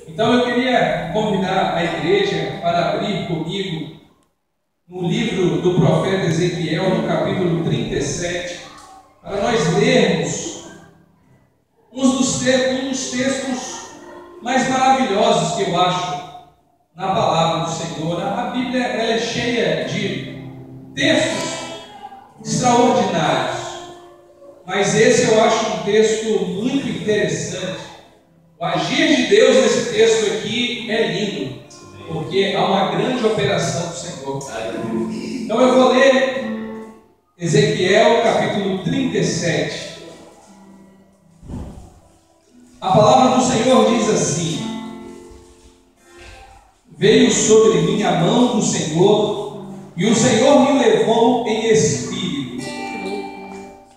Então eu queria convidar a igreja para abrir comigo no livro do profeta Ezequiel, no capítulo 37, para nós lermos um dos textos mais maravilhosos que eu acho na palavra do Senhor. A Bíblia ela é cheia de textos extraordinários, mas esse eu acho um texto muito interessante. O agir de Deus nesse texto aqui é lindo, porque há uma grande operação do Senhor. Então eu vou ler Ezequiel capítulo 37. A palavra do Senhor diz assim: veio sobre mim a mão do Senhor, e o Senhor me levou em espírito,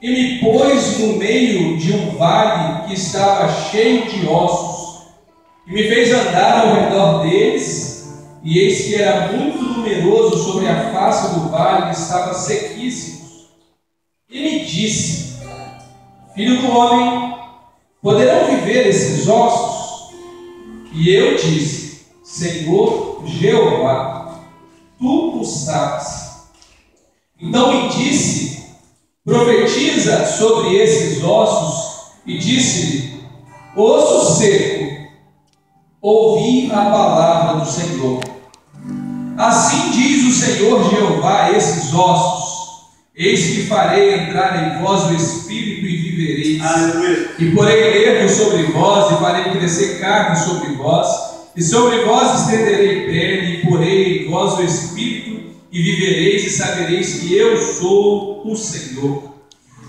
e me pôs no meio de um vale que estava cheio de ossos, e me fez andar ao redor deles, e eis que era muito numeroso sobre a face do vale, e estava sequíssimos. E me disse: filho do homem, poderão viver esses ossos? E eu disse: Senhor Jeová, tu o sabes. Então me disse: profetiza sobre esses ossos. E disse-lhe: osso seco, ouvi a palavra do Senhor. Assim diz o Senhor Jeová a esses ossos: eis que farei entrar em vós o Espírito e vivereis. Aleluia. E porei nervos sobre vós, e farei crescer carne sobre vós, e sobre vós estenderei pele, e porei em vós o Espírito, e vivereis, e sabereis que eu sou o Senhor.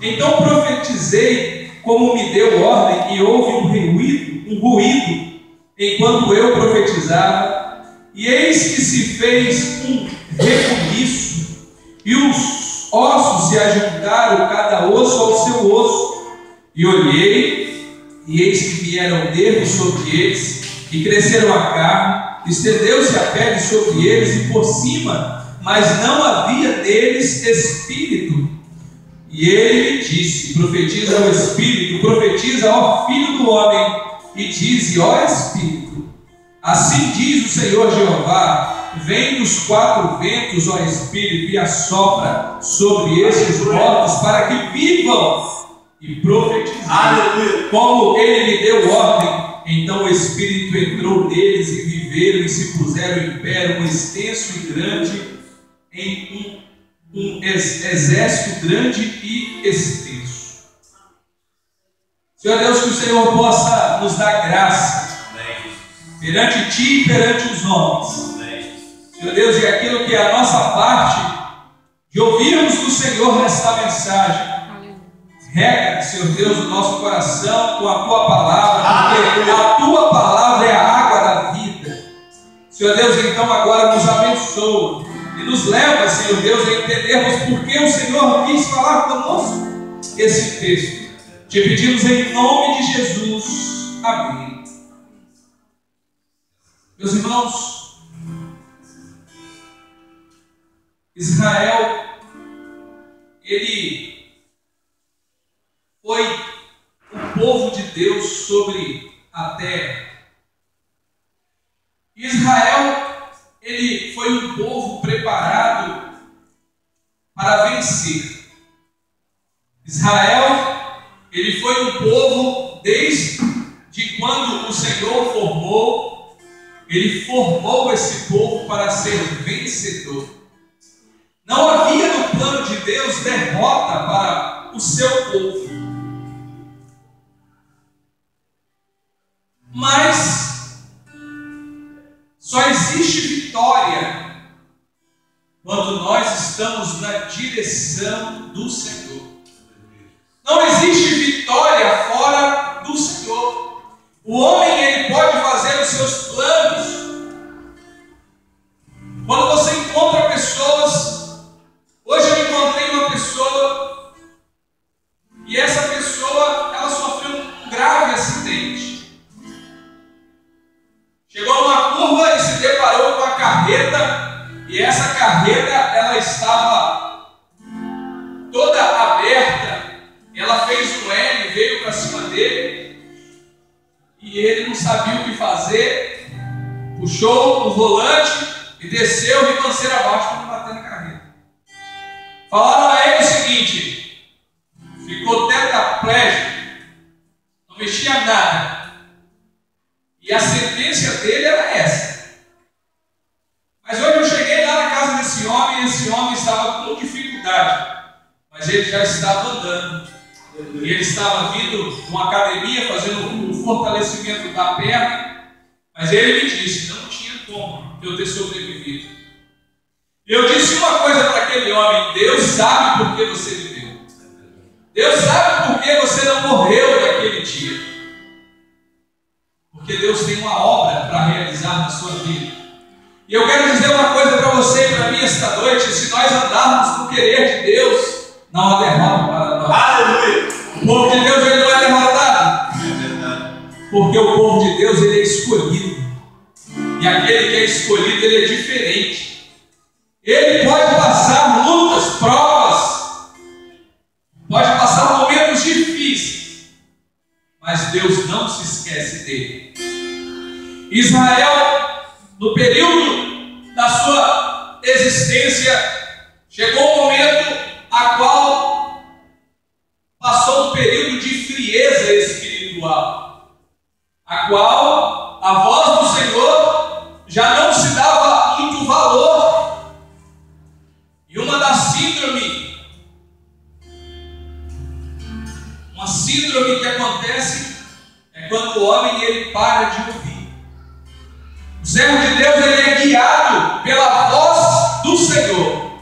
Então profetizei como me deu ordem, e houve um ruído, enquanto eu profetizava, e eis que se fez um rebuliço, e os ossos se ajuntaram, cada osso ao seu osso. E olhei, e eis que vieram nervos sobre eles, e cresceram a carne, estendeu-se a pele sobre eles, e por cima, mas não havia neles espírito. E ele me disse: profetiza ao Espírito, profetiza ao Filho do Homem, e dize: ó Espírito, assim diz o Senhor Jeová: vem dos quatro ventos, ó Espírito, e assopra sobre estes mortos, para que vivam e profetizem. Aleluia. Como ele me deu ordem. Então o Espírito entrou neles, e viveram e se puseram em pé, um extenso e grande, em um exército grande e extenso. Senhor Deus, que o Senhor possa nos dar graça perante Ti e perante os homens. Senhor Deus, e aquilo que é a nossa parte de ouvirmos do Senhor nesta mensagem, rega, Senhor Deus, o nosso coração com a Tua palavra, porque a Tua palavra é a água da vida. Senhor Deus, então agora nos abençoa e nos leva, Senhor Deus, a entendermos por que o Senhor quis falar conosco esse texto. Te pedimos em nome de Jesus. Amém. Meus irmãos, Israel, ele foi o povo de Deus sobre a terra. Israel, ele foi um povo preparado para vencer. Israel, ele foi um povo desde quando o Senhor formou, ele formou esse povo para ser vencedor. Não havia no plano de Deus derrota para o seu povo. Mas só existe vitória quando nós estamos na direção do Senhor. Não existe vitória fora do Senhor. O homem, ele pode fazer os seus planos. Quando você encontra pessoas, hoje eu encontrei uma pessoa, e essa pessoa, ela sofreu um grave acidente. Chegou numa curva e se deparou com a carreta, e essa carreta, ela estava toda aberta. Ela fez um L, veio para cima dele, e ele não não sabia o que fazer, puxou o volante e desceu ribanceira abaixo para não bater na carreta. Falaram a ele o seguinte: ficou tetraplégico, não mexia nada. E a sentença dele era essa. Mas hoje eu cheguei lá na casa desse homem e esse homem estava com dificuldade, mas ele já estava andando. E ele estava vindo de uma academia fazendo o fortalecimento da perna, mas ele me disse: não tinha como eu ter sobrevivido. E eu disse uma coisa para aquele homem: Deus sabe por que você viveu. Deus sabe por que você não morreu naquele dia. Porque Deus tem uma obra para realizar na sua vida. E eu quero dizer uma coisa para você e para mim esta noite: se nós andarmos no querer de Deus, não há derrota para nós. Aleluia! O povo de Deus ele não é derrotado. Porque o povo de Deus ele é escolhido. E aquele que é escolhido ele é diferente. Ele pode passar lutas, provas, pode passar momentos difíceis, mas Deus não se esquece dele. Israel, no período da sua existência, chegou um momento a qual passou um período de frieza espiritual, a qual a voz do Senhor já não se dava muito valor. E uma síndrome que acontece é quando o homem ele para de ouvir. O servo de Deus ele é guiado pela voz do Senhor.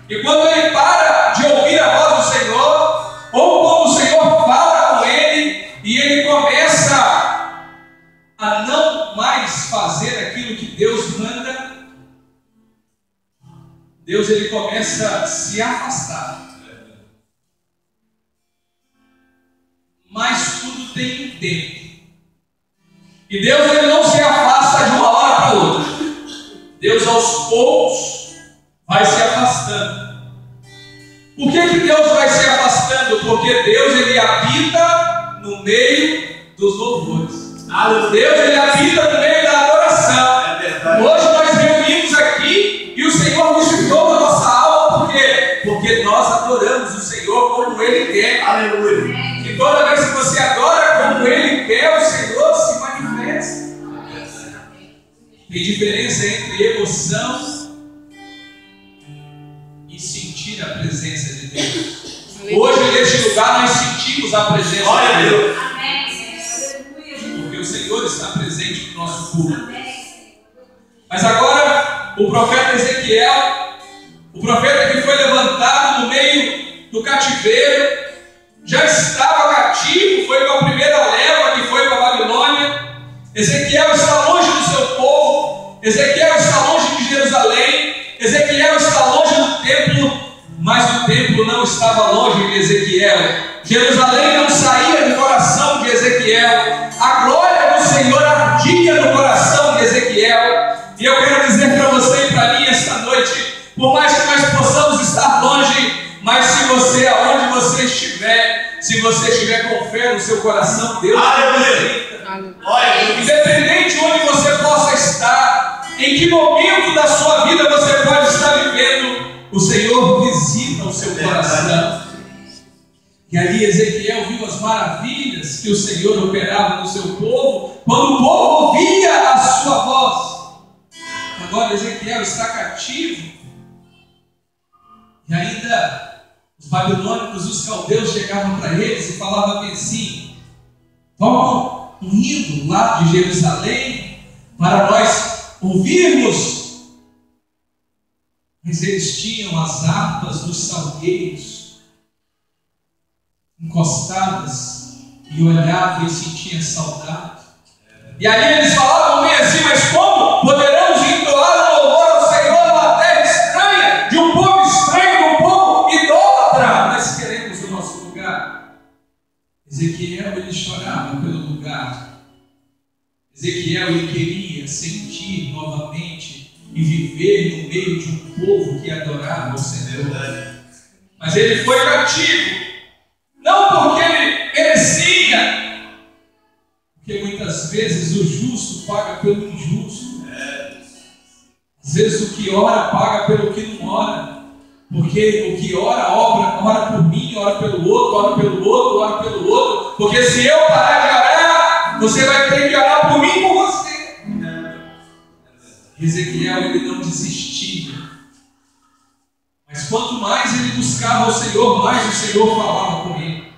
E quando ele para de ouvir a voz do Senhor, ou quando o Senhor fala com ele e ele começa a não mais fazer aquilo que Deus manda, Deus ele começa a se afastar. Mas tudo tem um tempo. E Deus ele não se afasta de uma hora para outra. Deus aos poucos vai se afastando. Por que Deus vai se afastando? Porque Deus ele habita no meio dos louvores. Deus ele habita no meio da adoração. Hoje nós reunimos aqui e o Senhor visitou a nossa alma. Por quê? Porque nós adoramos o Senhor como Ele quer. Aleluia. E toda vez que você adora como Ele quer, o Senhor se manifesta. Tem diferença entre emoção e sentir a presença de Deus. Hoje neste lugar nós sentimos a presença de Deus. Porque o Senhor está presente no nosso culto. Mas agora o profeta Ezequiel, o profeta que foi levantado no meio do cativeiro, já estava cativo, foi com a primeira leva que foi para a Babilônia. Ezequiel está longe do seu povo, Ezequiel está longe de Jerusalém, Ezequiel está longe do templo, mas o templo não estava longe de Ezequiel. Jerusalém não saía do coração de Ezequiel. A glória do Senhor ardia no coração de Ezequiel. E eu quero dizer para você e para mim esta noite, por mais que nós possamos estar longe, mas se você, aonde você estiver, se você estiver com fé no seu coração, Deus visita. Independente de onde você possa estar, em que momento da sua vida você pode estar vivendo, o Senhor visita o seu coração. E ali Ezequiel viu as maravilhas que o Senhor operava no seu povo, quando o povo ouvia a sua voz. Agora Ezequiel está cativo, e ainda os babilônicos, os caldeus chegavam para eles e falavam assim: vamos indo lá de Jerusalém para nós ouvirmos. Mas eles tinham as harpas dos salgueiros encostadas e olhavam e sentiam saudade. E aí eles falavam meio assim: mas como poderemos entoar um louvor ao Senhor numa terra estranha, de um povo estranho, de um povo idólatra? Nós queremos o nosso lugar. Ezequiel ele chorava pelo lugar. Ezequiel ele queria sentir novamente e viver no meio de um povo que adorava o Senhor. Mas ele foi cativo, não porque ele merecia, porque muitas das vezes o justo paga pelo injusto. Às vezes o que ora paga pelo que não ora. Porque o que ora ora por mim, ora pelo outro, ora pelo outro, ora pelo outro. Porque se eu parar de orar, você vai ter que orar por mim e por você. Ezequiel, ele não desistia. Mas quanto mais ele buscava o Senhor, mais o Senhor falava com ele.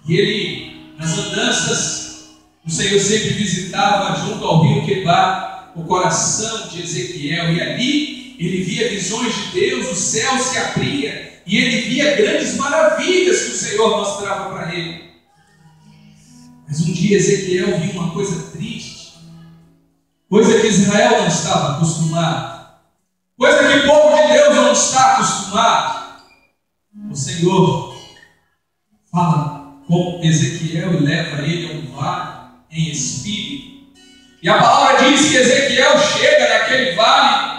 E ele, nas andanças, o Senhor sempre visitava junto ao rio Quebar o coração de Ezequiel. E ali ele via visões de Deus, o céu se abria e ele via grandes maravilhas que o Senhor mostrava para ele. Mas um dia Ezequiel viu uma coisa triste, coisa que Israel não estava acostumado, coisa que o povo de Deus não está acostumado. O Senhor fala com Ezequiel e leva ele a um vale em espírito. E a palavra diz que Ezequiel chega naquele vale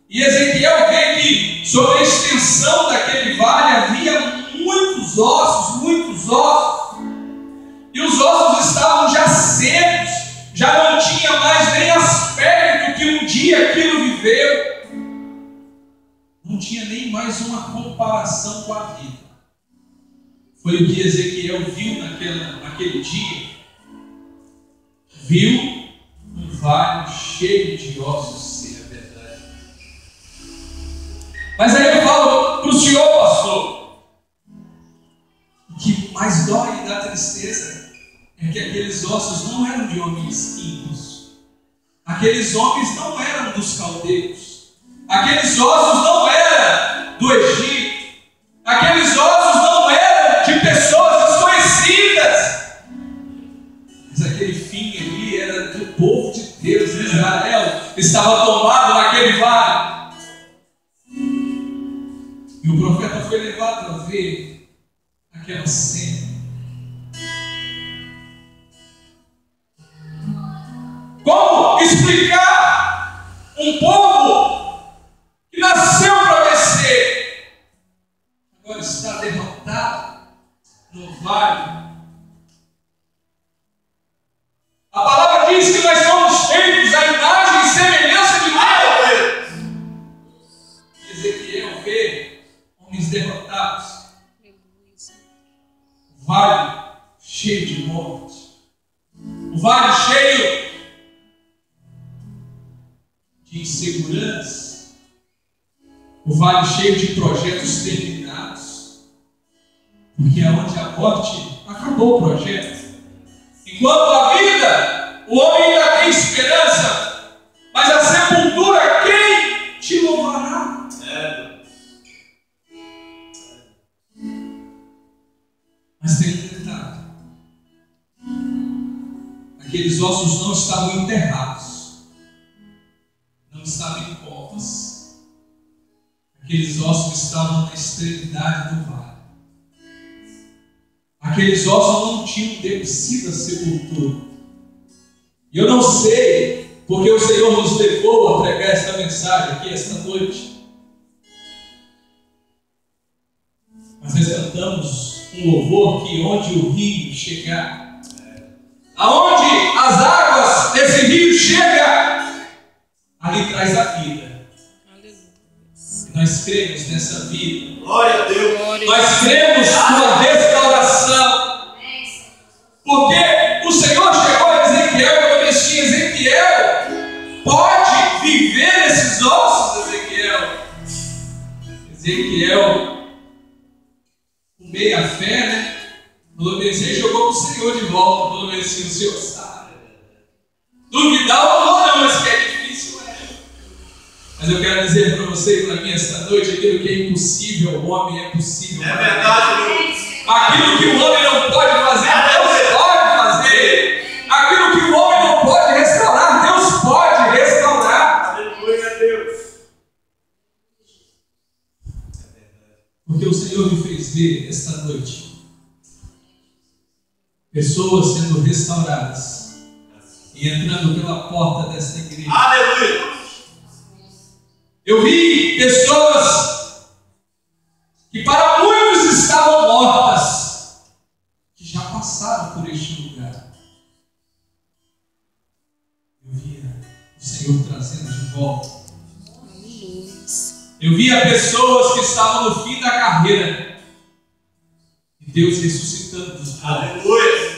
e Ezequiel vê que sobre a extensão daquele vale havia muitos ossos, e os ossos estavam já secos, já não tinha mais nem aspecto que um dia aquilo viveu, não tinha nem mais uma comparação com a vida. Foi o que Ezequiel viu naquele dia. Viu um vale cheio de ossos secos. Mas aí eu falo para o senhor, pastor, o que mais dói e dá tristeza é que aqueles ossos não eram de homens ímpios. Aqueles homens não eram dos caldeus. Aqueles ossos não eram do Egito. Aqueles ossos não eram de pessoas desconhecidas. Mas aquele fim ali era do povo de Deus. Israel estava tomado naquele vale. E o profeta foi levado a ver aquela cena. Como explicar um povo que nasceu para vencer, agora está derrotado no vale? A palavra diz que nós somos feitos à imagem e semelhança de Deus. Ezequiel vê homens derrotados, o vale cheio de morte, o vale cheio de insegurança, o vale cheio de projetos terminados, porque aonde a morte acabou o projeto. Enquanto a vida, o homem ainda tem esperança, mas a sepultura, quem te louvará? Mas tem um detalhe: aqueles ossos não estavam enterrados, não estavam em covas, aqueles ossos estavam na extremidade do vale. Aqueles ossos não tinham descido a sepultura. E eu não sei porque o Senhor nos levou a pregar esta mensagem aqui esta noite, mas nós cantamos um louvor que onde o rio chegar, aonde as águas desse rio chegam, ali traz a vida. E nós cremos nessa vida. Glória a Deus. Nós cremos numa restauração. Porque o Senhor chegou a Ezequiel quando ele disse: Ezequiel, pode viver nesses ossos, Ezequiel. Ezequiel, com meia fé, né? Falou bem assim, jogou para o Senhor de volta. Falou bem assim, o Senhor sabe. Duvidar ou não, mas que é difícil, é. Mas eu quero dizer para você e para mim esta noite: aquilo que é impossível ao homem é possível. É verdade, Deus. Aquilo que o homem não pode fazer, Deus pode fazer. Aquilo que o homem não pode restaurar, Deus pode restaurar. Aleluia a Deus. Porque o Senhor me fez ver esta noite pessoas sendo restauradas e entrando pela porta desta igreja. Aleluia. Eu vi pessoas que para muitos estavam mortas, que já passaram por este lugar. o Senhor trazendo de volta. Eu via pessoas que estavam no fim da carreira e Deus ressuscitando dos mortos. Aleluia.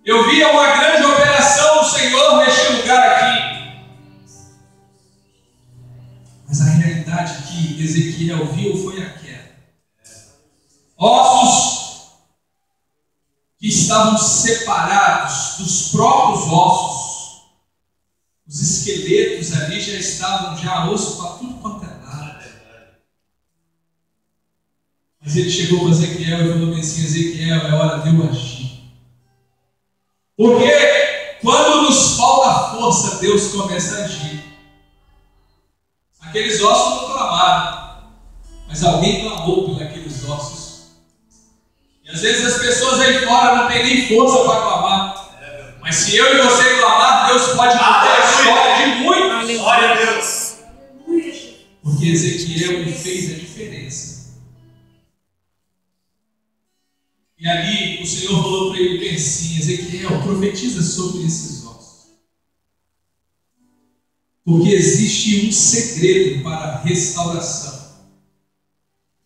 Eu via uma grande operação do Senhor neste lugar aqui. Mas a realidade que Ezequiel viu foi aquela: ossos que estavam separados dos próprios ossos. Os esqueletos ali já estavam osso para tudo quanto é lado. Mas ele chegou para Ezequiel e falou assim: Ezequiel, é hora de eu agir. Porque quando nos falta força, Deus começa a agir. Aqueles ossos não clamaram, mas alguém clamou por aqueles ossos. E às vezes as pessoas aí fora não têm nem força para clamar. Mas se eu e você clamar, Deus pode mudar a história de muitos. Glória a Deus. Porque Ezequiel fez a diferença. E ali o Senhor falou para ele bem assim: Ezequiel, profetiza sobre esses ossos. Porque existe um segredo para a restauração.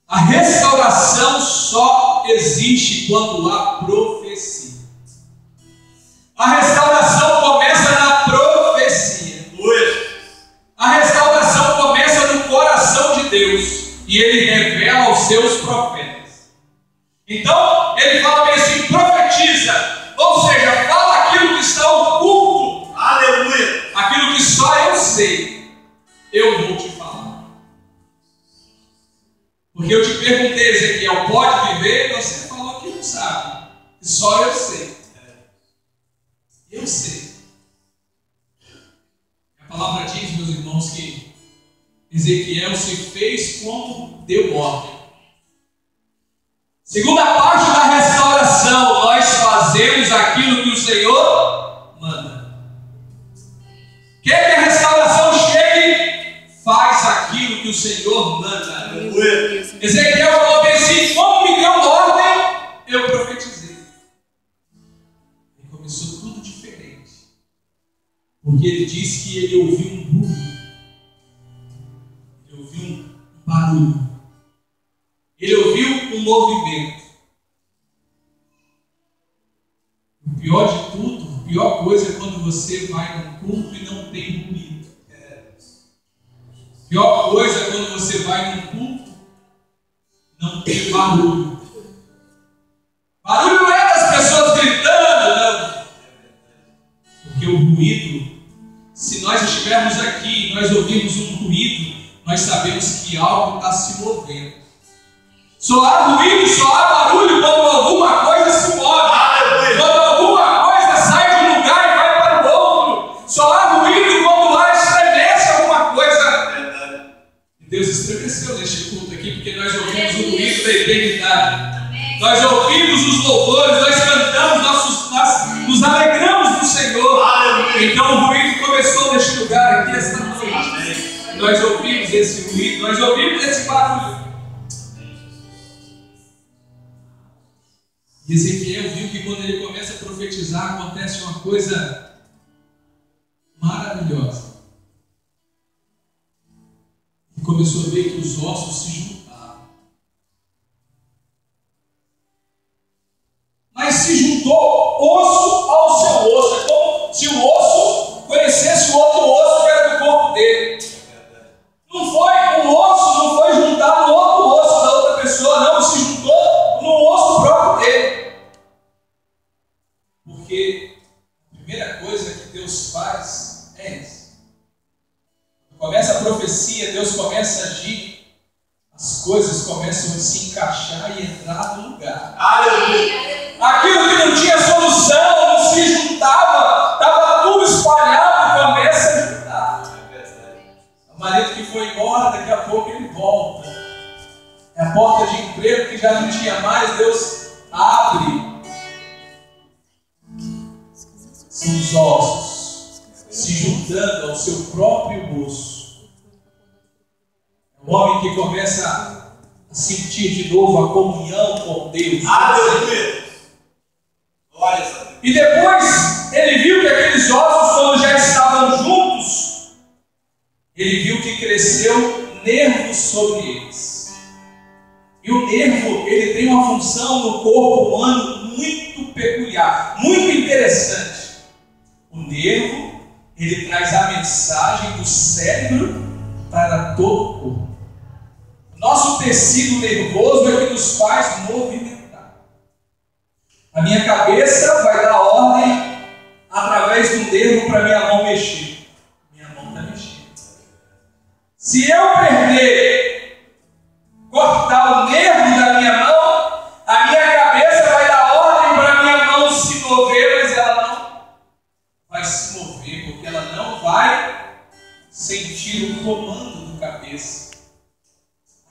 A restauração só existe quando há profecia. A restauração começa na profecia. A restauração começa no coração de Deus. E Ele revela aos seus profetas. Então, Ele fala bem assim: profetiza. Ou seja, fala aquilo que está oculto. Aleluia. Aquilo que só eu sei. Eu vou te falar. Porque eu te perguntei, Ezequiel, pode viver? Você falou que não sabe. Que só eu sei. Eu sei. A palavra diz, meus irmãos, que Ezequiel se fez como deu ordem. Segunda parte da restauração, nós fazemos aquilo que o Senhor manda. Quer que a restauração chegue? Faz aquilo que o Senhor manda. Aleluia. Ezequiel falou bem assim: como me deu ordem, eu profetizei. E começou tudo diferente. Porque ele disse que ele ouviu um ruído. Ele ouviu um barulho. Ele ouviu um movimento. O pior de tudo, a pior coisa é quando você vai num culto e não tem ruído. A pior coisa é quando você vai num culto e não tem barulho. Barulho não é das pessoas gritando, não. Porque o ruído, se nós estivermos aqui e nós ouvirmos um ruído, nós sabemos que algo está se movendo. Só há ruído, só há barulho quando alguma coisa se move. Quando alguma coisa sai de um lugar e vai para o outro. Só há ruído quando lá estremece alguma coisa. E Deus estremeceu neste culto aqui, porque nós ouvimos o ruído da eternidade. Nós ouvimos os louvores, nós cantamos, nós nos alegramos no Senhor. Então o ruído começou neste lugar aqui esta noite. Nós ouvimos esse ruído, nós ouvimos esse barulho. E Ezequiel viu que quando ele começa a profetizar, acontece uma coisa maravilhosa. Ele começou a ver que os ossos se juntavam. Mas se juntou osso ao seu osso. É como se o osso conhecesse o outro osso que era do corpo dele. Não foi o osso, não foi juntado no outro osso da outra pessoa, não. Se juntou no osso próprio dele. Porque a primeira coisa que Deus faz é isso. Quando começa a profecia, Deus começa a agir, as coisas começam a se encaixar e entrar no lugar. Aleluia. Aquilo que não tinha solução, não se juntava, estava tudo espalhado, começa a juntar. O marido que foi embora, daqui a pouco ele volta. É a porta de emprego que já não tinha mais, Deus abre. São os ossos se juntando ao seu próprio osso. É o homem que começa a sentir de novo a comunhão com Deus. Aleluia. Glória a Deus. E depois ele viu que aqueles ossos, quando já estavam juntos, desceu nervos sobre eles. E o nervo, ele tem uma função no corpo humano muito peculiar, muito interessante. O nervo, ele traz a mensagem do cérebro para todo o corpo. O nosso tecido nervoso é que nos faz movimentar. A minha cabeça vai dar ordem através do nervo para minha mão mexer. Minha mão está mexendo. Se eu perder, cortar o nervo da minha mão, a minha cabeça vai dar ordem para a minha mão se mover, mas ela não vai se mover, porque ela não vai sentir o comando do cabeça.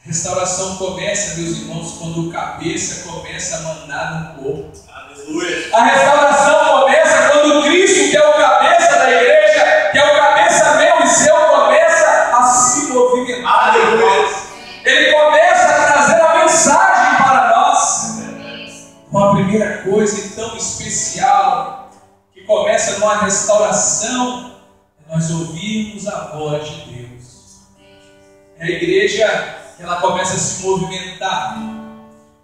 A restauração começa, meus irmãos, quando o cabeça começa a mandar no corpo. Aleluia. A restauração começa quando Cristo, que é o cabeça da igreja, que é o cabeça meu e seu, começa a se movimentar. Aleluia. Ele começa a trazer a mensagem para nós. Uma primeira coisa tão especial que começa numa restauração é nós ouvirmos a voz de Deus. É a igreja que ela começa a se movimentar.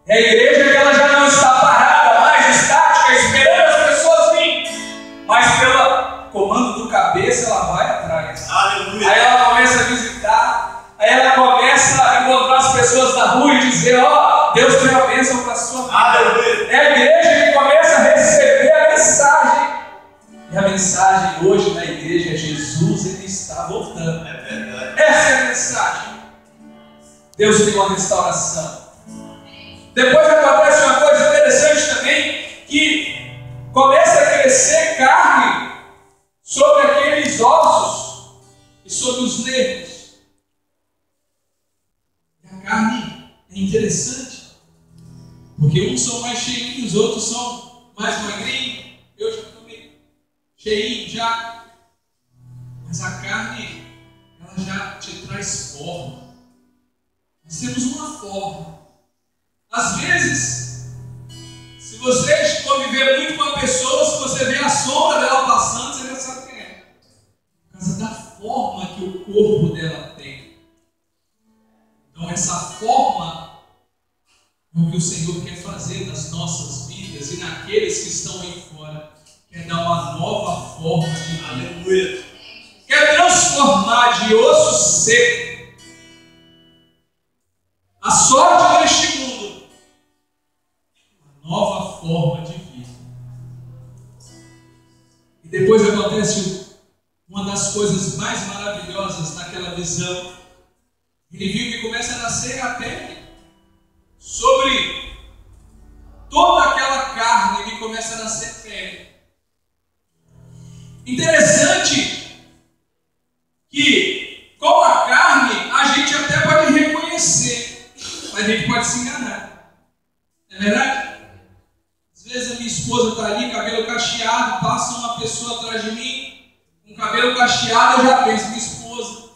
É a igreja que ela já não está parada, mais estática, esperando as pessoas virem, mas pelo comando do cabeça ela vai atrás. Aleluia. Aí ela começa a visitar, aí ela começa a encontrar as pessoas na rua e dizer: ó, Deus tem uma bênção para a sua vida. Aleluia. É a igreja que começa a receber a mensagem. E a mensagem hoje na igreja é: Jesus, ele está voltando. É verdade. Essa é a mensagem. Deus tem uma restauração. Depois acontece uma coisa interessante também, que começa a crescer carne sobre aqueles ossos e sobre os nervos. E a carne é interessante, porque uns são mais cheinhos, outros são mais magrinhos. Eu já tomei cheinho já, mas a carne, ela já te traz forma. Nós temos uma forma. Às vezes, se você conviver muito com a pessoa, se você vê a sombra dela passando, você já sabe quem é. Por causa da forma que o corpo dela tem. Então essa forma é o que o Senhor quer fazer nas nossas vidas e naqueles que estão aí fora. Quer dar uma nova forma de vida. Aleluia. Quer transformar de osso seco a sorte deste mundo, uma nova forma de vida. E depois acontece uma das coisas mais maravilhosas naquela visão. Ele viu que começa a nascer a pele sobre toda aquela carne, que começa a nascer pele. Interessante que com a carne a gente até pode reconhecer, mas a gente pode se enganar. É verdade? Às vezes a minha esposa está ali, cabelo cacheado, passa uma pessoa atrás de mim, com cabelo cacheado, eu já penso, minha esposa.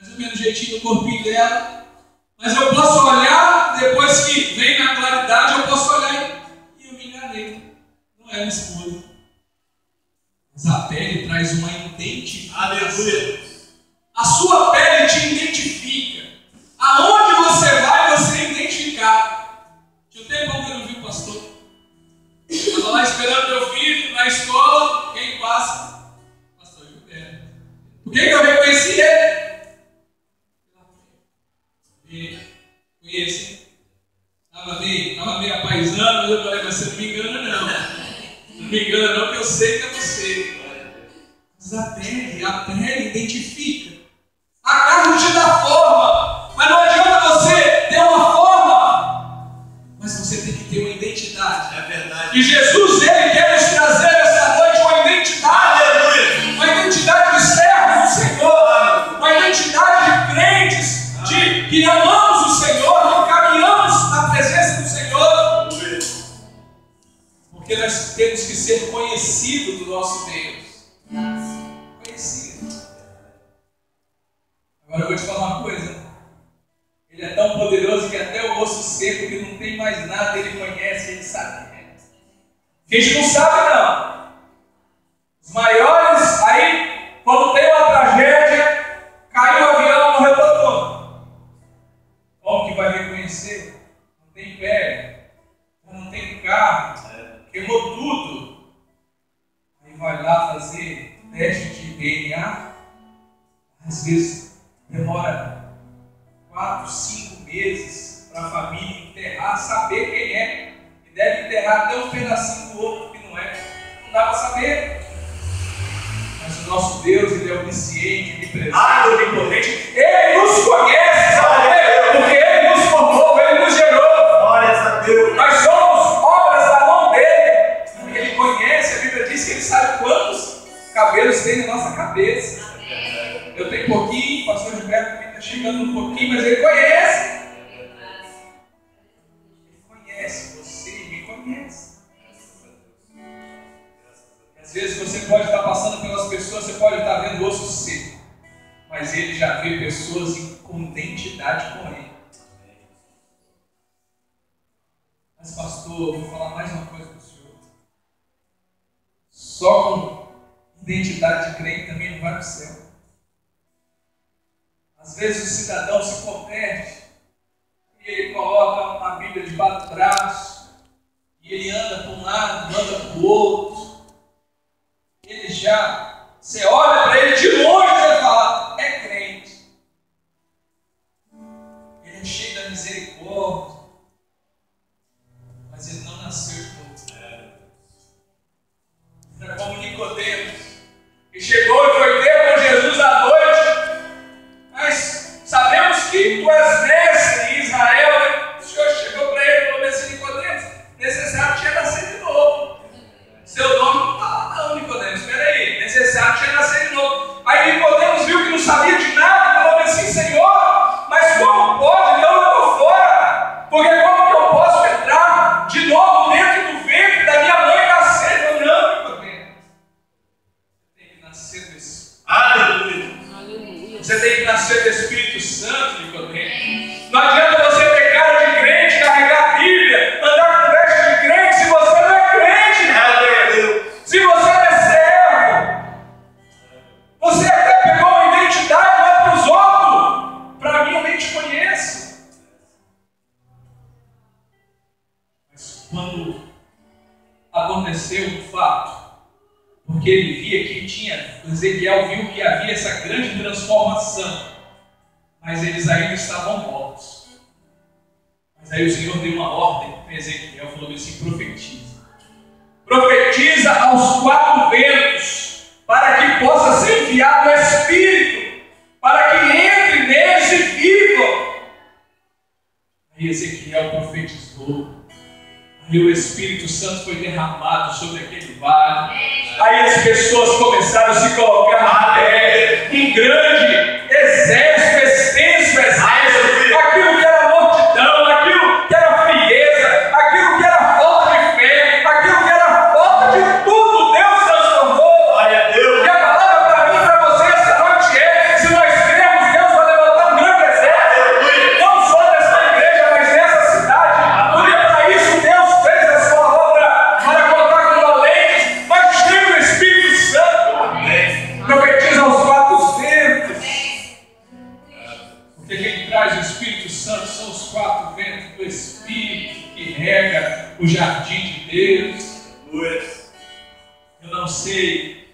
Mais ou menos jeitinho do corpinho dela. Mas eu posso olhar, depois que vem na claridade, eu posso olhar e eu me enganei. Não é minha esposa. Mas a pele traz uma identificação. Aleluia. A sua pele te identifica. Aonde você vai, você é identificado. Tinha um tempo que eu não vi o pastor. Estava lá esperando meu filho na escola. Quem passa? Pastor Gilberto. Por que eu reconheci ele? Conheci. Estava meio apaisando, mas eu falei: mas você não me engana não. Não me engana não, que eu sei que é você. Mas a pele identifica. A carne te dá forma, mas não adianta você ter uma forma, mas você tem que ter uma identidade. É verdade. E Jesus, ele quer nos trazer essa noite uma identidade. Aleluia. Uma identidade de servos do Senhor, uma identidade de crentes, que amamos o Senhor, que caminhamos na presença do Senhor. Porque nós temos que ser conhecidos do nosso Deus. Conhecido. Agora eu vou te falar uma coisa. Ele é tão poderoso que até o osso seco, que não tem mais nada, ele conhece, ele sabe. Que a gente não sabe não. Os maiores, aí, quando tem uma tragédia, caiu o avião, fazer teste de DNA, às vezes demora 4, 5 meses para a família enterrar, saber quem é, e deve enterrar até um pedacinho do outro que não é. Não dá para saber. Mas o nosso Deus, Ele é onisciente, onipresente, onipotente. Ele nos conhece, sabe? Porque Ele nos formou, Ele nos gerou. Glórias a Deus. Nós somos obras da mão dele. Ele conhece, a Bíblia diz que Ele sabe quantos cabelos tem na nossa cabeça. Eu tenho pouquinho, o pastor Gilberto também está chegando um pouquinho, mas Ele conhece. Ele conhece você e me conhece. Às vezes você pode estar passando pelas pessoas, você pode estar vendo osso seco, mas Ele já vê pessoas com identidade com Ele. Mas pastor, vou falar mais uma coisa para o senhor. Só com identidade de crente também não vai para o céu. Às vezes o cidadão se converte e ele coloca a Bíblia debaixo do braço e ele anda para um lado, anda para o outro. Ele já, você olha para ele de longe e você fala, é crente. Ele é cheio da misericórdia, mas ele não nasceu de novo. Era como Nicodemos, que chegou e foi ter com Jesus à noite. Mas sabemos que tu és mestre em Israel. O Senhor chegou para ele e falou assim, Nicodemos, necessário tinha nascer de novo. Seu nome não está lá não, Nicodemos, espera aí, necessário tinha nascer de novo. Aí Nicodemos viu que não sabia de nada, falou assim, Senhor, mas como pode? Então eu estou fora, porque como que eu posso entrar de novo dentro do ventre da minha mãe e nascer? Eu falei, não, Nicodemos, você tem que nascer do Espírito. Aleluia. Você tem que nascer do Espírito Santo, Nicodemos. Não adianta você ter cara de crente, carregar a Bíblia, andar com veste de crente, se você não é crente, Nicodemos. Se você não é servo, você até pegou uma identidade lá para os outros. Para mim, eu nem te conheço. Mas quando aconteceu o fato, porque ele via que tinha, Ezequiel viu que havia essa grande transformação, mas eles ainda estavam mortos. Mas aí o Senhor deu uma ordem para Ezequiel, falou assim, profetiza. Profetiza aos 4 ventos, para que possa ser enviado o Espírito, para que entre neles e vivam. Aí Ezequiel profetizou. Aí o Espírito Santo foi derramado sobre aquele vale. Aí as pessoas começaram a se colocar em grande exército, extenso exército. Aquilo que era multidão, aquilo que era frieza, aquilo que era falta de fé, aquilo que era falta de tudo, Deus transformou. Glória a Deus. E a palavra para mim e para você esta noite é: se nós cremos, Deus vai levantar um grande exército, não só nessa igreja, mas nessa cidade. Porque para isso Deus fez a sua obra, para colocar com valentes, mas cheio do Espírito Santo. Profetiza aos 4 ventos. Porque quem traz o Espírito Santo são os 4 ventos do Espírito que rega o jardim de Deus. Eu não sei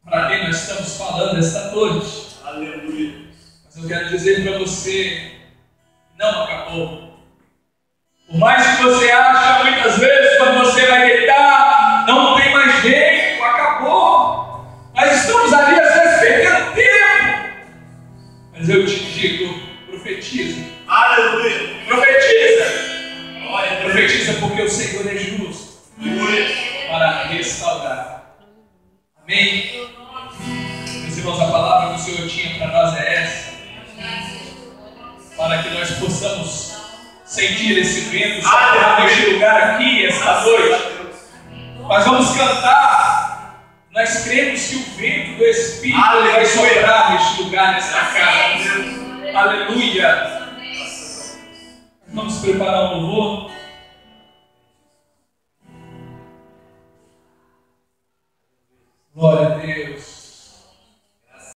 para quem nós estamos falando esta noite. Aleluia. Mas eu quero dizer para você, não acabou. Por mais que você ache muitas vezes, quando você vai deitar, não tem mais jeito, acabou. Nós estamos ali às vezes perdendo tempo. Mas eu te digo, profetiza. Aleluia. Profetiza. Glória a Deus. Profetiza porque o Senhor é justo para restaurar. Amém? Meus irmãos, a palavra que o Senhor tinha para nós é essa. Para que nós possamos sentir esse vento soprando neste lugar aqui, esta noite. Nós vamos cantar. Nós cremos que o vento do Espírito vai soprar neste lugar, nesta casa. Aleluia. Vamos preparar um louvor. Glória a Deus.